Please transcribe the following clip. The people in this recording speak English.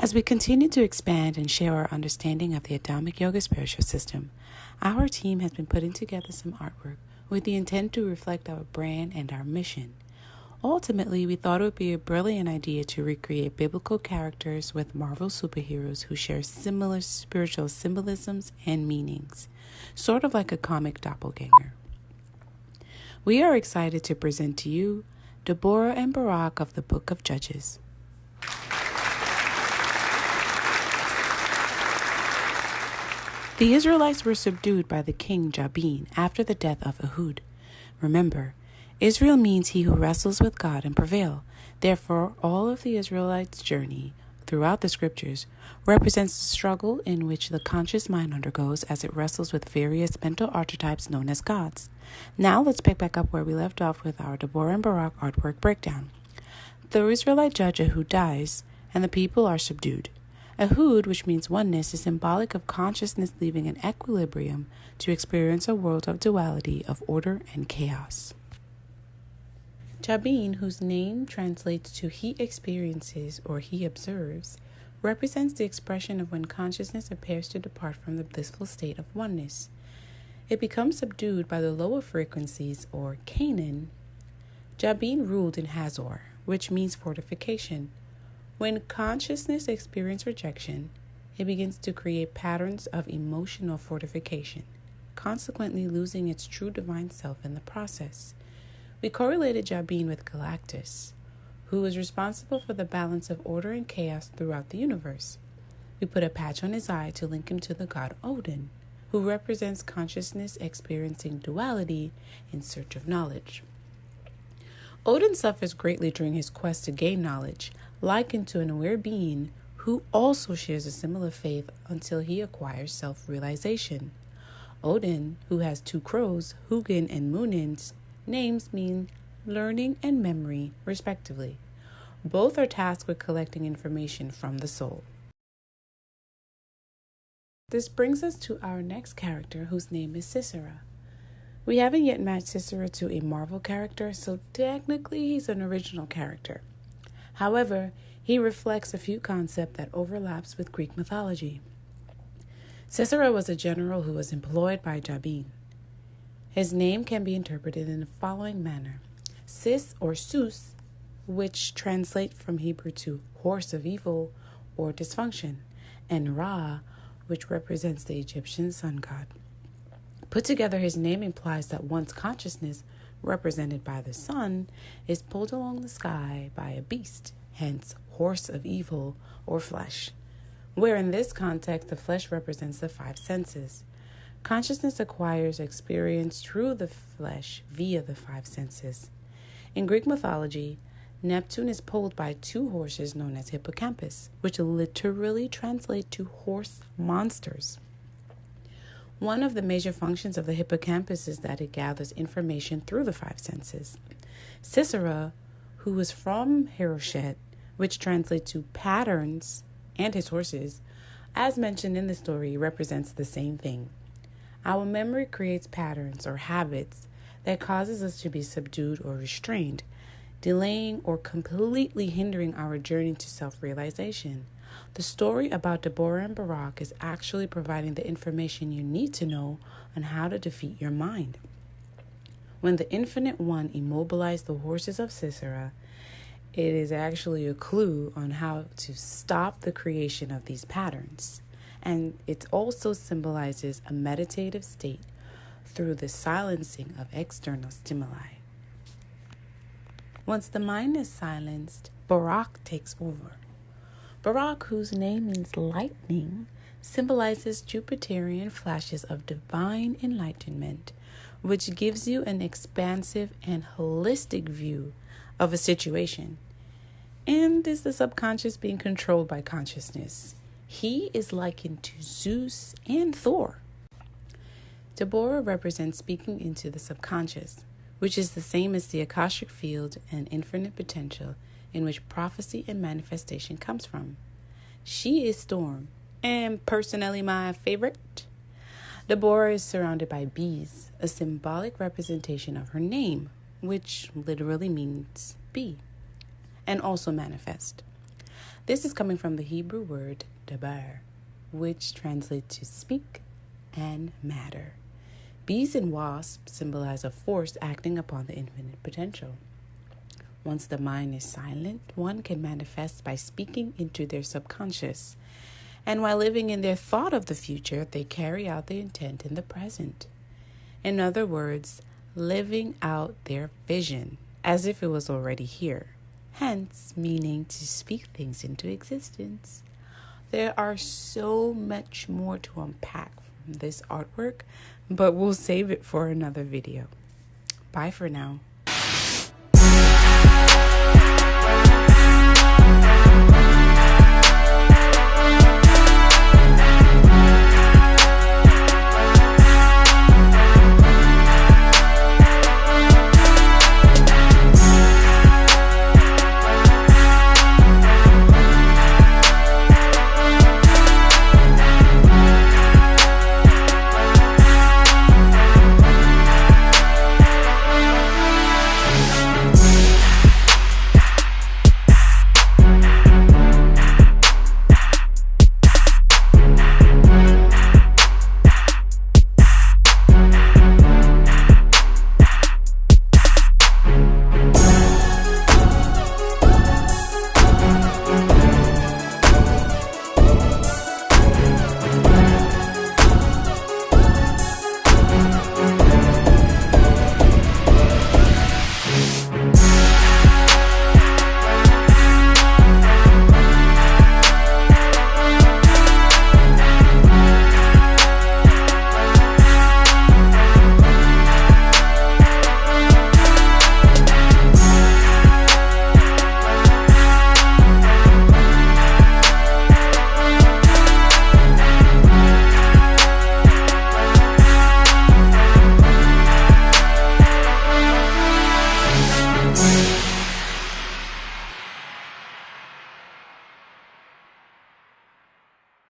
As we continue to expand and share our understanding of the Adamic Yoga spiritual system, our team has been putting together some artwork with the intent to reflect our brand and our mission. Ultimately, we thought it would be a brilliant idea to recreate biblical characters with Marvel superheroes who share similar spiritual symbolisms and meanings, sort of like a comic doppelganger. We are excited to present to you Deborah and Barak of the Book of Judges. The Israelites were subdued by the king Jabin after the death of Ehud. Remember, Israel means he who wrestles with God and prevail. Therefore, all of the Israelites' journey throughout the scriptures represents the struggle in which the conscious mind undergoes as it wrestles with various mental archetypes known as gods. Now let's pick back up where we left off with our Deborah and Barak artwork breakdown. The Israelite judge Ehud dies, and the people are subdued. Ehud, which means oneness, is symbolic of consciousness leaving an equilibrium to experience a world of duality, of order and chaos. Jabin, whose name translates to he experiences or he observes, represents the expression of when consciousness appears to depart from the blissful state of oneness. It becomes subdued by the lower frequencies, or Canaan. Jabin ruled in Hazor, which means fortification. When consciousness experiences rejection, it begins to create patterns of emotional fortification, consequently losing its true divine self in the process. We correlated Jabin with Galactus, who is responsible for the balance of order and chaos throughout the universe. We put a patch on his eye to link him to the god Odin, who represents consciousness experiencing duality in search of knowledge. Odin suffers greatly during his quest to gain knowledge, likened to an aware being who also shares a similar faith until he acquires self-realization. Odin, who has two crows, Hugin and Munin's names mean learning and memory, respectively. Both are tasked with collecting information from the soul. This brings us to our next character, whose name is Sisera. We haven't yet matched Sisera to a Marvel character, so technically he's an original character. However, he reflects a few concepts that overlaps with Greek mythology. Sisera was a general who was employed by Jabin. His name can be interpreted in the following manner. Sis or Sus, which translate from Hebrew to horse of evil or dysfunction, and Ra, which represents the Egyptian sun god. Put together, his name implies that one's consciousness, represented by the sun, is pulled along the sky by a beast, hence horse of evil or flesh, where in this context the flesh represents the five senses. Consciousness acquires experience through the flesh via the five senses. In Greek mythology, Neptune is pulled by two horses known as hippocampus, which literally translate to horse monsters. One of the major functions of the hippocampus is that it gathers information through the five senses. Sisera, who is from Heroshet, which translates to patterns, and his horses, as mentioned in the story, represents the same thing. Our memory creates patterns or habits that causes us to be subdued or restrained, delaying or completely hindering our journey to self-realization. The story about Deborah and Barak is actually providing the information you need to know on how to defeat your mind. When the Infinite One immobilized the horses of Sisera, it is actually a clue on how to stop the creation of these patterns. And it also symbolizes a meditative state through the silencing of external stimuli. Once the mind is silenced, Barak takes over. Barak, whose name means lightning, symbolizes Jupiterian flashes of divine enlightenment, which gives you an expansive and holistic view of a situation, and is the subconscious being controlled by consciousness. He is likened to Zeus and Thor. Deborah represents speaking into the subconscious, which is the same as the Akashic field and infinite potential in which prophecy and manifestation comes from. She is Storm, and personally my favorite. Deborah is surrounded by bees, a symbolic representation of her name, which literally means bee, and also manifest. This is coming from the Hebrew word Deborah, which translates to speak and matter. Bees and wasps symbolize a force acting upon the infinite potential. Once the mind is silent, one can manifest by speaking into their subconscious. And while living in their thought of the future, they carry out the intent in the present. In other words, living out their vision as if it was already here. Hence, meaning to speak things into existence. There are so much more to unpack from this artwork, but we'll save it for another video. Bye for now.